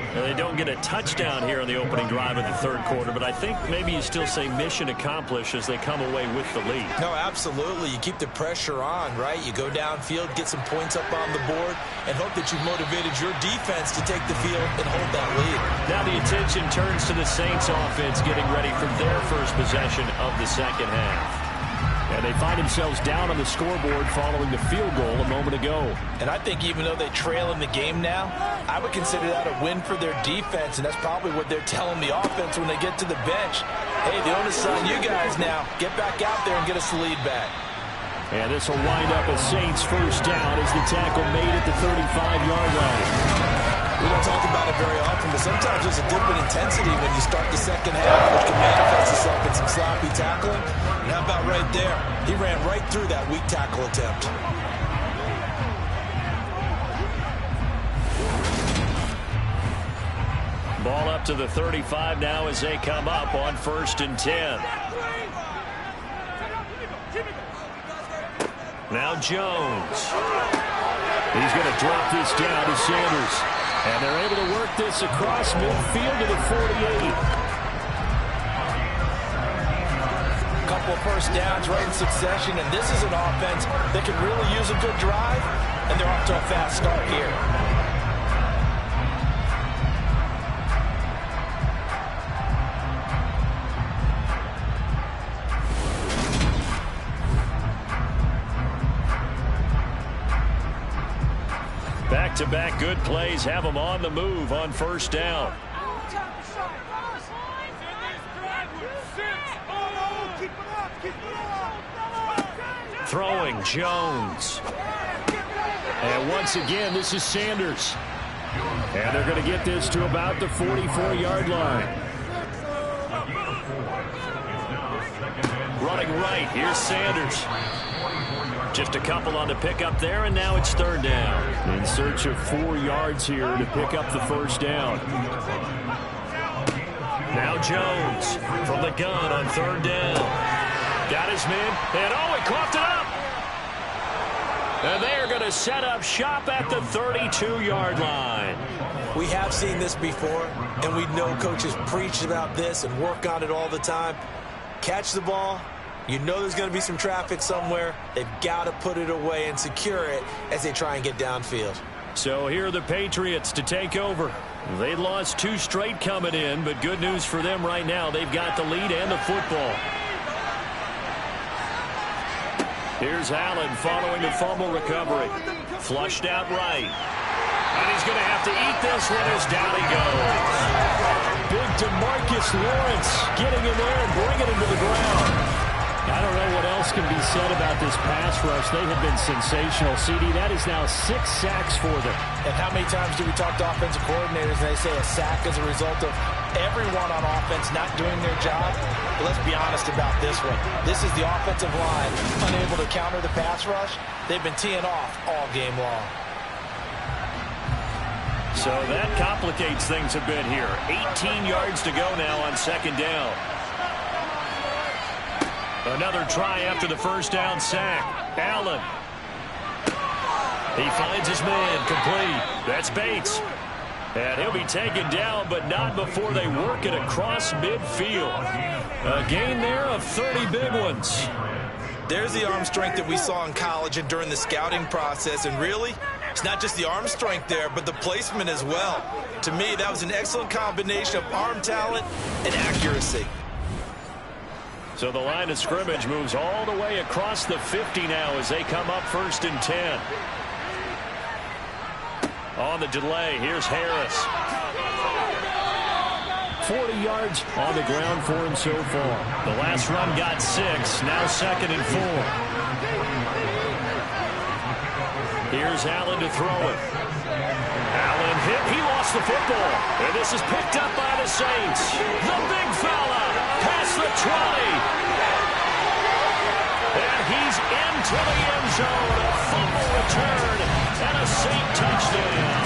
Speaker 4: And they don't get a touchdown here on the opening drive of the 3rd quarter, but I think maybe you still say mission accomplished as they come away with the lead.
Speaker 2: No, absolutely. You keep the pressure on, right? You go downfield, get some points up on the board, and hope that you've motivated your defense to take the field and hold that lead.
Speaker 4: Now the attention turns to the Saints offense getting ready for their first possession of the 2nd half. And they find themselves down on the scoreboard following the field goal a moment ago.
Speaker 3: And I think even though they trail in the game now, I would consider that a win for their defense, and that's probably what they're telling the offense when they get to the bench. Hey, the onus is on you guys now. Get back out there and get us the lead back.
Speaker 4: And this will wind up a Saints first down as the tackle made at the 35-yard line.
Speaker 2: We don't talk about it very often, but sometimes there's a dip in intensity when you start the 2nd half, which can manifest itself in some sloppy tackling. And how about right there? He ran right through that weak tackle attempt.
Speaker 4: Ball up to the 35 now as they come up on 1st and 10. Now Jones. He's going to drop this down to Sanders. And they're able to work this across midfield to the 48.
Speaker 3: A couple of first downs right in succession, and this is an offense that can really use a good drive, and they're off to a fast start here.
Speaker 4: Back-to-back good plays have them on the move on 1st down. Throwing Jones. And once again, this is Sanders. And they're going to get this to about the 44-yard line. Running right, here's Sanders. Just a couple on the pickup there, and now it's 3rd down. In search of 4 yards here to pick up the first down. Now Jones from the gun on 3rd down. Got his man, and oh, he coughed it up. And they are going to set up shop at the 32-yard line.
Speaker 2: We have seen this before, and we know coaches preach about this and work on it all the time. Catch the ball. You know there's going to be some traffic somewhere. They've got to put it away and secure it as they try and get downfield.
Speaker 4: So here are the Patriots to take over. They lost 2 straight coming in, but good news for them right now. They've got the lead and the football. Here's Allen following the fumble recovery. Flushed out right. And he's going to have to eat this one as down he goes. Big DeMarcus Lawrence getting in there and bringing him to the ground. I don't know what else can be said about this pass rush. They have been sensational. CD, that is now 6 sacks for them.
Speaker 2: And how many times do we talk to offensive coordinators and they say a sack is a result of everyone on offense not doing their job? But let's be honest about this one. This is the offensive line unable to counter the pass rush. They've been teeing off all game long.
Speaker 4: So that complicates things a bit here. 18 yards to go now on 2nd down. Another try after the first down sack. Allen. He finds his man complete. That's Bates. And he'll be taken down, but not before they work it across midfield. A gain there of 30 big ones.
Speaker 3: There's the arm strength that we saw in college and during the scouting process. And really, it's not just the arm strength there, but the placement as well. To me, that was an excellent combination of arm talent and accuracy.
Speaker 4: So the line of scrimmage moves all the way across the 50 now as they come up 1st and 10. On the delay, here's Harris. 40 yards on the ground for him so far. The last run got 6, now 2nd and 4. Here's Allen to throw it. Allen hit, he lost the football. And this is picked up by the Saints. The big fella, past the 20. And he's into the end zone. A fumble return and a Saint touchdown.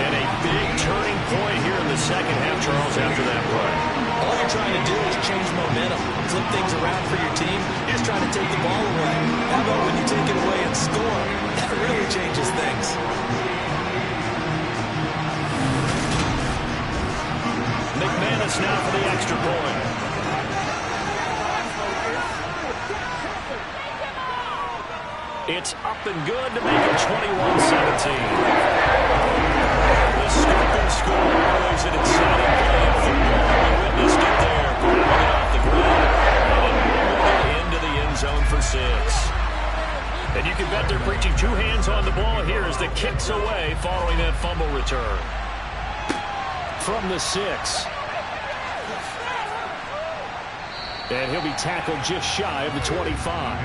Speaker 4: And a big turning point here in the second half, Charles, after that play.
Speaker 2: All you're trying to do is change momentum, flip things around for your team. You're just trying to take the ball away. How about when you take it away and score? That really changes things.
Speaker 4: McManus now for the extra point. It's up and good to make it 21-17. The scoop and score always an exciting play in football. We witnessed it there. Grabbing it off the ground and into the end zone for 6. And you can bet they're preaching 2 hands on the ball here as the kick's away following that fumble return. From the 6. And he'll be tackled just shy of the 25.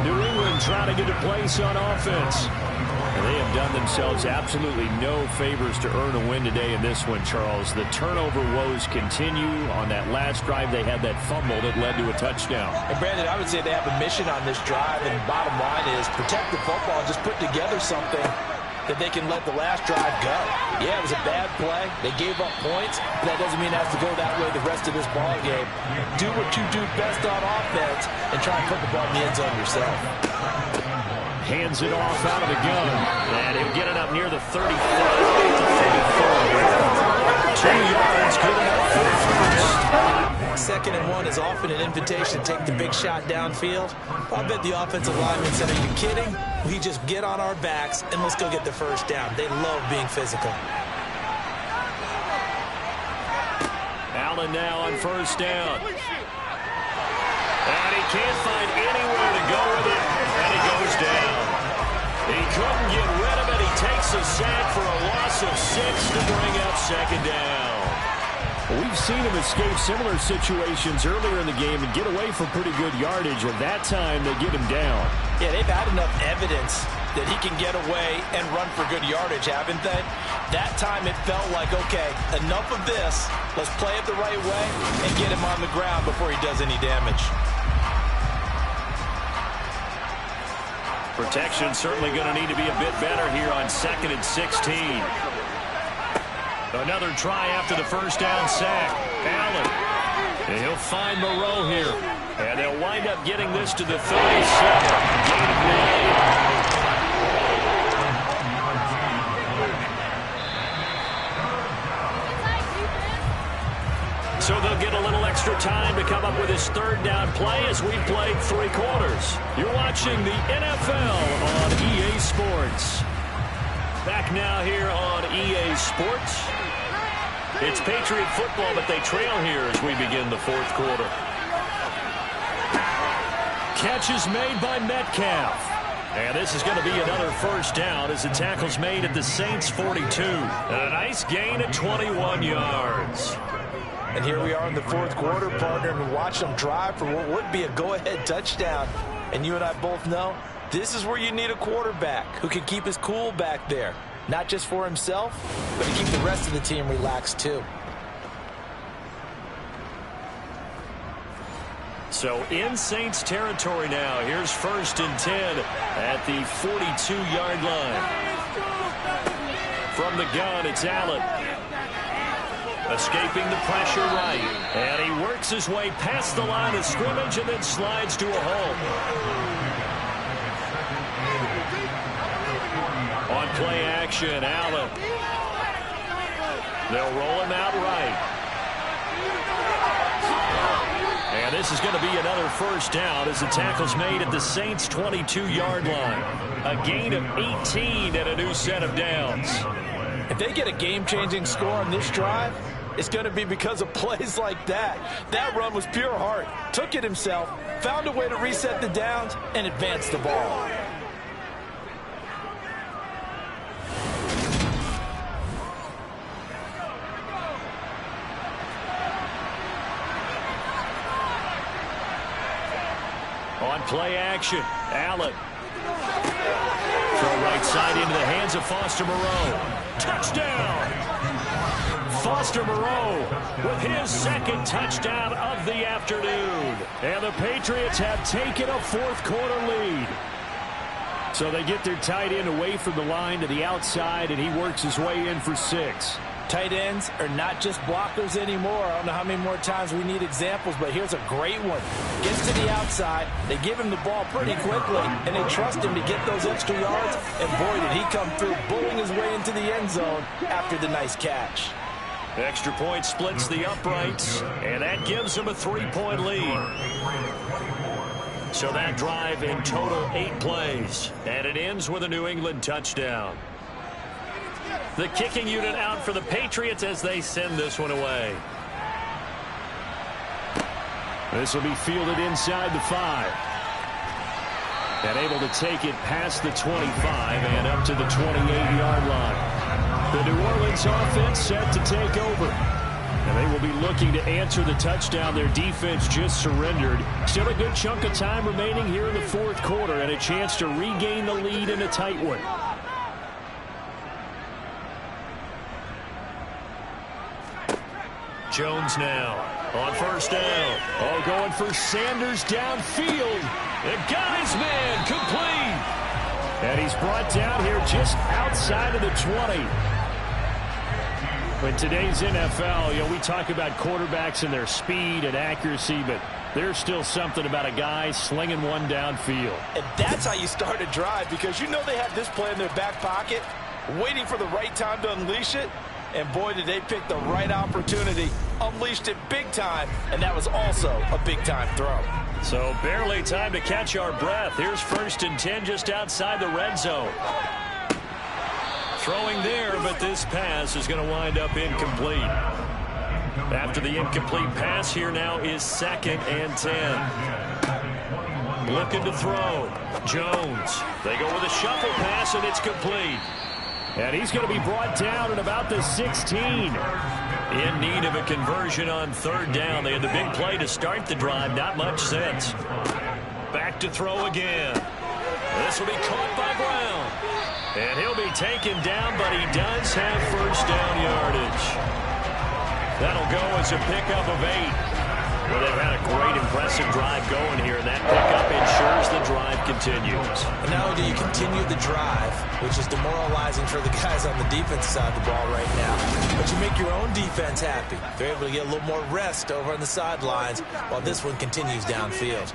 Speaker 4: New England trying to get a place on offense. And they have done themselves absolutely no favors to earn a win today in this one, Charles. The turnover woes continue. On that last drive, they had that fumble that led to a touchdown.
Speaker 2: And Brandon, I would say they have a mission on this drive, and bottom line is protect the football, just put together something that they can let the last drive go. Yeah, it was a bad play. They gave up points, but that doesn't mean it has to go that way the rest of this ball game. Do what you do best on offense and try and put the ball in the end zone yourself.
Speaker 4: Hands it off out of the gun, and he'll get it up near the 35 to 34. 2 yards, good enough for the first.
Speaker 2: 2nd and 1 is often an invitation to take the big shot downfield. I bet the offensive lineman said, "Are you kidding? We just get on our backs and let's go get the first down." They love being physical.
Speaker 4: Allen now on 1st down. And he can't find anywhere to go with it, and he goes down. He couldn't get rid of it. He takes a sack for a loss of 6 to bring up 2nd down. We've seen him escape similar situations earlier in the game and get away for pretty good yardage, and that time they get him down.
Speaker 2: Yeah, they've had enough evidence that he can get away and run for good yardage, haven't they? That time it felt like, okay, enough of this. Let's play it the right way and get him on the ground before he does any damage.
Speaker 4: Protection certainly going to need to be a bit better here on 2nd and 16. Another try after the first down sack. Allen. And he'll find Moreau here. And they'll wind up getting this to the 37. Gain of 9. So
Speaker 1: So they'll get a little extra time to come up with his third down play as we played 3 quarters. You're watching the NFL on EA Sports. Back now here on EA Sports. It's Patriot football, but they trail here as we begin the 4th quarter. Catch is made by Metcalf. And this is going to be another first down as the tackle's made at the Saints' 42. A nice gain of 21 yards.
Speaker 2: And here we are in the 4th quarter, partner, and watch them drive for what would be a go-ahead touchdown. And you and I both know this is where you need a quarterback who can keep his cool back there. Not just for himself, but to keep the rest of the team relaxed too.
Speaker 1: So in Saints territory now. Here's 1st and 10 at the 42-yard line. From the gun, it's Allen. Escaping the pressure right. And he works his way past the line of scrimmage and then slides to a hole. On play action, Allen. They'll roll him out right. And this is going to be another first down as the tackle's made at the Saints' 22-yard line. A gain of 18 and a new set of downs.
Speaker 2: If they get a game-changing score on this drive, it's going to be because of plays like that. That run was pure heart. Took it himself, found a way to reset the downs, and advance the ball.
Speaker 1: On play action, Allen. Throw right side into the hands of Foster Moreau. Touchdown! Foster Moreau with his 2nd touchdown of the afternoon. And the Patriots have taken a 4th quarter lead. So they get their tight end away from the line to the outside, and he works his way in for 6.
Speaker 2: Tight ends are not just blockers anymore. I don't know how many more times we need examples, but here's a great one. Gets to the outside, they give him the ball pretty quickly, and they trust him to get those extra yards, and boy, did he come through, bullying his way into the end zone after the nice catch.
Speaker 1: Extra point splits the uprights, and that gives them a 3-point lead. So that drive in total 8 plays, and it ends with a New England touchdown. The kicking unit out for the Patriots as they send this one away.
Speaker 4: This will be fielded inside the 5. And able to take it past the 25 and up to the 28-yard line. The New Orleans offense set to take over. And they will be looking to answer the touchdown their defense just surrendered. Still a good chunk of time remaining here in the 4th quarter and a chance to regain the lead in a tight one.
Speaker 1: Jones now on 1st down.
Speaker 4: Oh, going for Sanders downfield.
Speaker 1: The guy's man complete.
Speaker 4: And he's brought down here just outside of the 20. In today's NFL, we talk about quarterbacks and their speed and accuracy, but there's still something about a guy slinging one downfield.
Speaker 2: And that's how you start a drive, because you know they have this play in their back pocket, waiting for the right time to unleash it. And boy, did they pick the right opportunity, unleashed it big time, and that was also a big-time throw.
Speaker 1: So barely time to catch our breath. Here's 1st and 10 just outside the red zone. Throwing there, but this pass is going to wind up incomplete. After the incomplete pass, here now is 2nd and 10. Looking to throw. Jones. They go with a shuffle pass, and it's complete.
Speaker 4: And he's going to be brought down at about the 16.
Speaker 1: In need of a conversion on 3rd down. They had the big play to start the drive. Not much sense. Back to throw again. This will be caught by Brown. And he'll be taken down, but he does have 1st down yardage. That'll go as a pickup of 8. Well, they've had a great, impressive drive going here, and that pickup ensures the drive continues.
Speaker 2: And not only do you continue the drive, which is demoralizing for the guys on the defense side of the ball right now, but you make your own defense happy. They're able to get a little more rest over on the sidelines while this one continues downfield.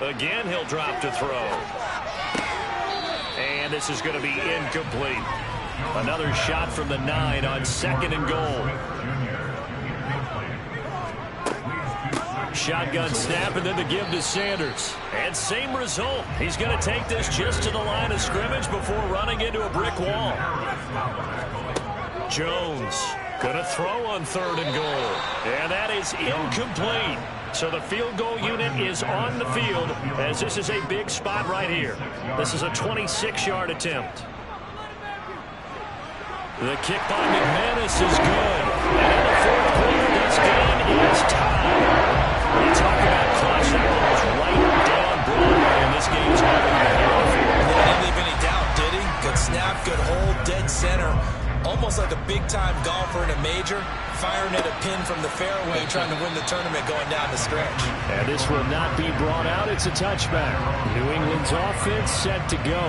Speaker 1: Again, he'll drop to throw. And this is going to be incomplete. Another shot from the 9 on 2nd and goal. shotgun snap and then the give to Sanders. And same result. He's going to take this just to the line of scrimmage before running into a brick wall. Jones going to throw on 3rd and goal. And that is incomplete. So the field goal unit is on the field as this is a big spot right here. This is a 26-yard attempt. The kick by McManus is good. And in the 4th quarter, this game is tied. You talk about clutch. That one was right down Broadway, and this game is going to be here on field.
Speaker 2: He didn't leave any doubt, did he? Good snap, good hold, dead center. Almost like a big-time golfer in a major, firing at a pin from the fairway, trying to win the tournament going down the stretch.
Speaker 4: And this will not be brought out. It's a touchback. New England's offense set to go.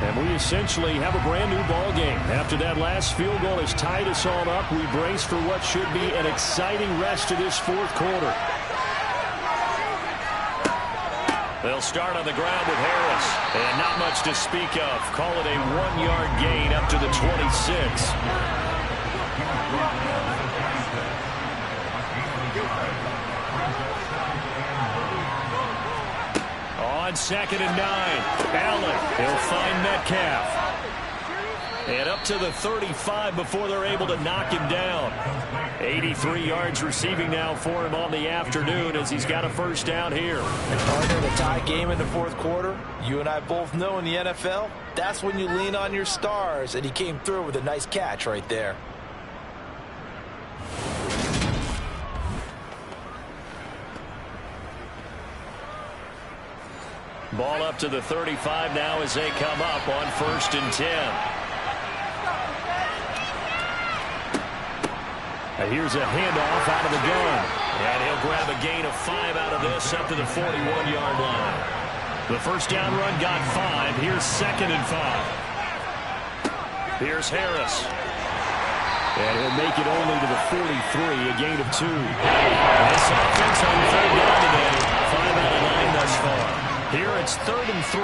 Speaker 4: And we essentially have a brand-new ball game. After that last field goal has tied us all up, we brace for what should be an exciting rest of this 4th quarter.
Speaker 1: They'll start on the ground with Harris. And not much to speak of. Call it a 1-yard gain up to the 26. On 2nd and 9. Allen. He'll find Metcalf. And up to the 35 before they're able to knock him down. 83 yards receiving now for him on the afternoon as he's got a first down here.
Speaker 2: And partner, in a tie game in the 4th quarter, you and I both know in the NFL, that's when you lean on your stars, and he came through with a nice catch right there.
Speaker 1: Ball up to the 35 now as they come up on 1st and 10.
Speaker 4: And here's a handoff out of the gun.
Speaker 1: And he'll grab a gain of 5 out of this up to the 41-yard line. The first down run got 5. Here's 2nd and 5. Here's Harris.
Speaker 4: And he'll make it only to the 43, a gain of 2.
Speaker 1: This offense on 3rd down today. 5 out of 9 thus far. Here it's 3rd and 3.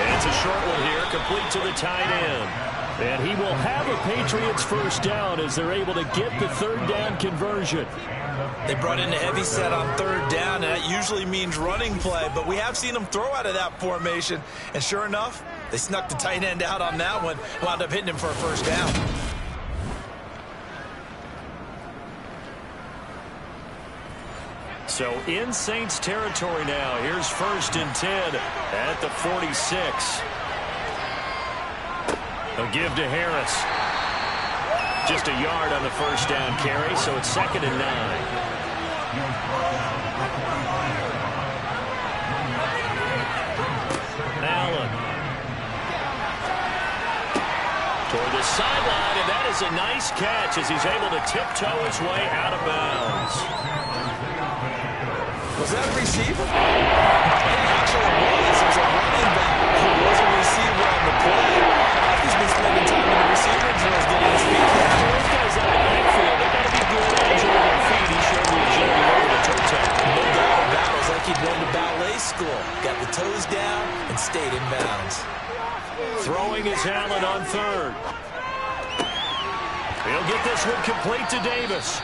Speaker 1: And it's a short one here, complete to the tight end.
Speaker 4: And he will have a Patriots first down as they're able to get the 3rd down conversion.
Speaker 2: They brought in a heavy set on 3rd down, and that usually means running play, but we have seen them throw out of that formation. And sure enough, they snuck the tight end out on that one, wound up hitting him for a first down.
Speaker 1: So in Saints territory now. Here's 1st and 10 at the 46. A give to Harris. Just a yard on the first down carry, so it's 2nd and 9. Allen. Toward the sideline, and that is a nice catch as he's able to tiptoe his way out of bounds.
Speaker 2: Was that a receiver? Actually, it was. It was a running back who was a receiver on the play. He's been spending time in the receiver drills getting his feet down.
Speaker 1: Those guys out of the backfield, they got to be good agile on their feet. He showed the agility over the toe tap.
Speaker 2: No doubt about it. It was like he'd went to ballet school. Got the toes down and stayed in bounds.
Speaker 1: Throwing is Allen on 3rd. He'll get this one complete to Davis.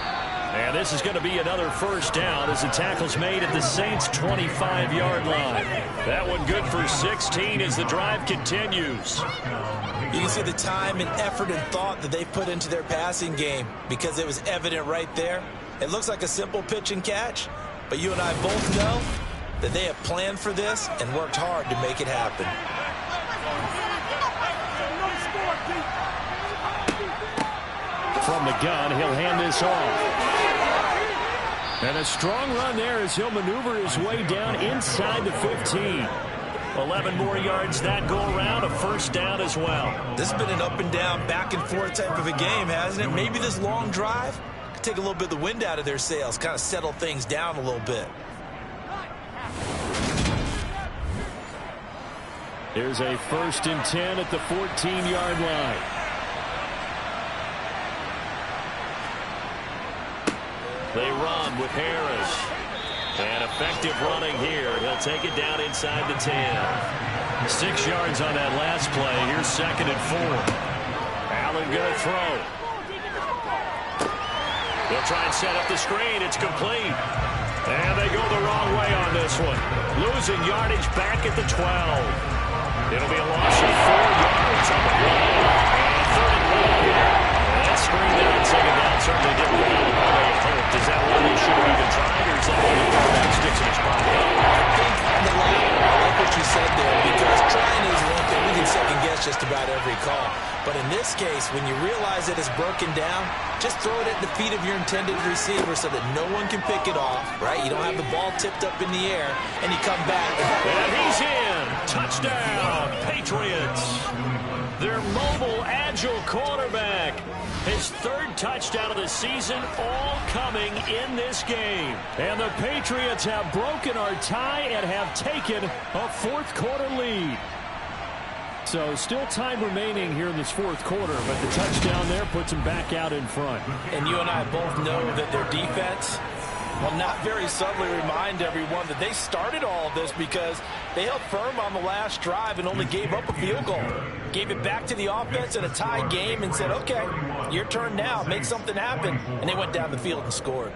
Speaker 1: And this is going to be another first down as the tackle's made at the Saints' 25-yard line. That one good for 16 as the drive continues.
Speaker 2: You can see the time and effort and thought that they put into their passing game because it was evident right there. It looks like a simple pitch and catch, but you and I both know that they have planned for this and worked hard to make it happen.
Speaker 4: From the gun, he'll hand this off. And a strong run there as he'll maneuver his way down inside the 15.
Speaker 1: 11 more yards that go around, a first down as well.
Speaker 2: This has been an up and down, back and forth type of a game, hasn't it? Maybe this long drive could take a little bit of the wind out of their sails, kind of settle things down a little bit.
Speaker 4: Here's a 1st and 10 at the 14-yard line.
Speaker 1: They run with Harris. And effective running here. He'll take it down inside the 10. 6 yards on that last play. Here's 2nd and 4. Allen going to throw. They'll try and set up the screen. It's complete. And they go the wrong way on this one. Losing yardage back at the 12. It'll be a loss of 4 yards on the play. And 31 here. That screen there on second down certainly didn't go the way it hoped. Is that one they should have even tried, or is that one the quarterback sticks in his pocket?
Speaker 2: I think the latter. I like what you said there, because trying is one thing. We can second guess just about every call. But in this case, when you realize that it's broken down, just throw it at the feet of your intended receiver so that no one can pick it off, right? You don't have the ball tipped up in the air, and you come back.
Speaker 1: And he's in. Touchdown, Patriots. Their mobile, agile quarterback. His 3rd touchdown of the season, all coming in this game. And the Patriots have broken our tie and have taken a 4th quarter lead. So still time remaining here in this 4th quarter, but the touchdown there puts them back out in front.
Speaker 2: And you and I both know that their defense will not very subtly remind everyone that they started all of this because they held firm on the last drive and only gave up a field goal. Gave it back to the offense in a tie game and said, okay, your turn now, make something happen. And they went down the field and scored.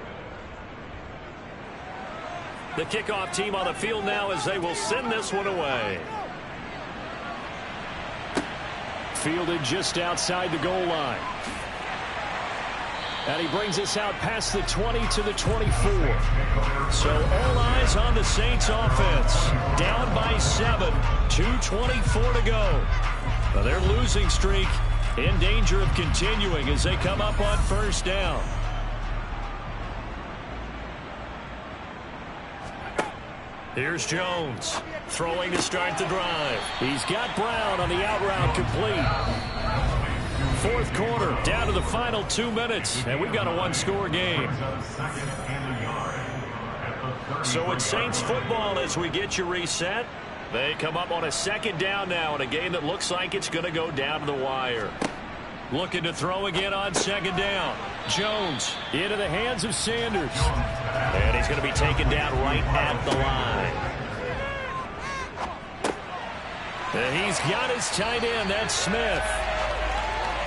Speaker 1: The kickoff team on the field now as they will send this one away.
Speaker 4: Fielded just outside the goal line. And he brings us out past the 20 to the 24.
Speaker 1: So all eyes on the Saints offense. Down by 7. 2:24 to go. Now their losing streak in danger of continuing as they come up on 1st down. Here's Jones throwing to start the drive.
Speaker 4: He's got Brown on the out route complete.
Speaker 1: 4th quarter, down to the final 2 minutes, and we've got a 1-score game. So it's Saints football as we get you reset. They come up on a 2nd down now in a game that looks like it's going to go down to the wire. Looking to throw again on 2nd down. Jones into the hands of Sanders. And he's going to be taken down right at the line. And he's got his tight end, that's Smith.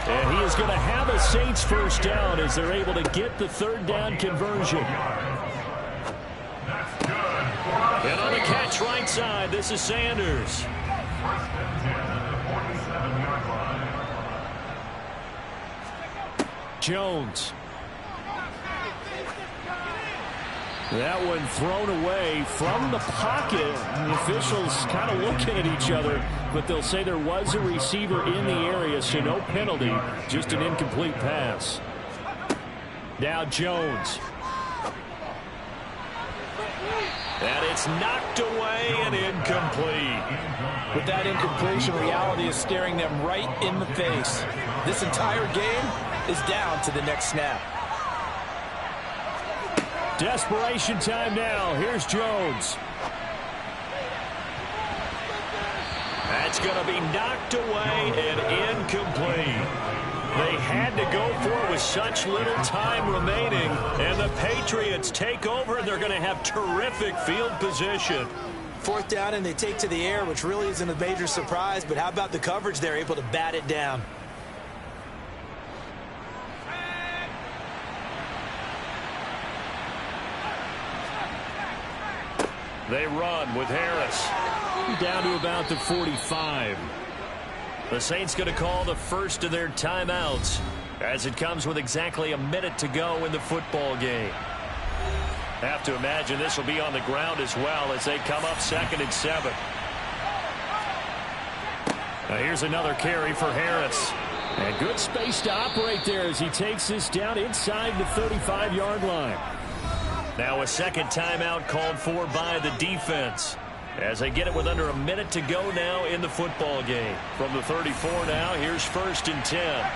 Speaker 1: And he is going to have a Saints 1st down as they're able to get the 3rd down conversion. And on the catch right side, this is Sanders.
Speaker 4: Jones. That one thrown away from the pocket. The officials kind of looking at each other, but they'll say there was a receiver in the area, so no penalty, just an incomplete pass. Now Jones.
Speaker 1: And it's knocked away and incomplete.
Speaker 2: With that incompletion, reality is staring them right in the face. This entire game is down to the next snap.
Speaker 4: Desperation time now. Here's Jones.
Speaker 1: That's going to be knocked away and incomplete. They had to go for it with such little time remaining, and the Patriots take over, and they're going to have terrific field position.
Speaker 2: 4th down, and they take to the air, which really isn't a major surprise, but how about the coverage? They're able to bat it down.
Speaker 1: They run with Harris.
Speaker 4: Down to about the 45.
Speaker 1: The Saints going to call the first of their timeouts as it comes with exactly a minute to go in the football game. Have to imagine this will be on the ground as well as they come up 2nd and 7.
Speaker 4: Now here's another carry for Harris. And good space to operate there as he takes this down inside the 35-yard line.
Speaker 1: Now a 2nd timeout called for by the defense as they get it with under a minute to go now in the football game. From the 34 now, here's 1st and 10.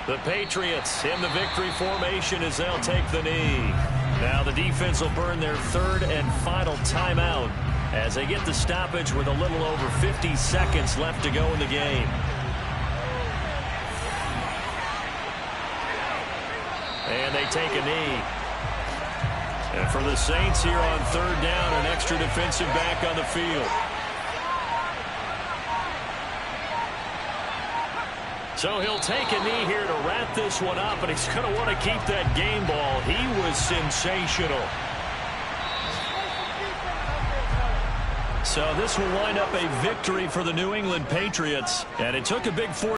Speaker 1: The Patriots in the victory formation as they'll take the knee. Now the defense will burn their 3rd and final timeout as they get the stoppage with a little over 50 seconds left to go in the game. And they take a knee. And for the Saints here on 3rd down, an extra defensive back on the field. So he'll take a knee here to wrap this one up, and he's going to want to keep that game ball. He was sensational. So this will wind up a victory for the New England Patriots, and it took a big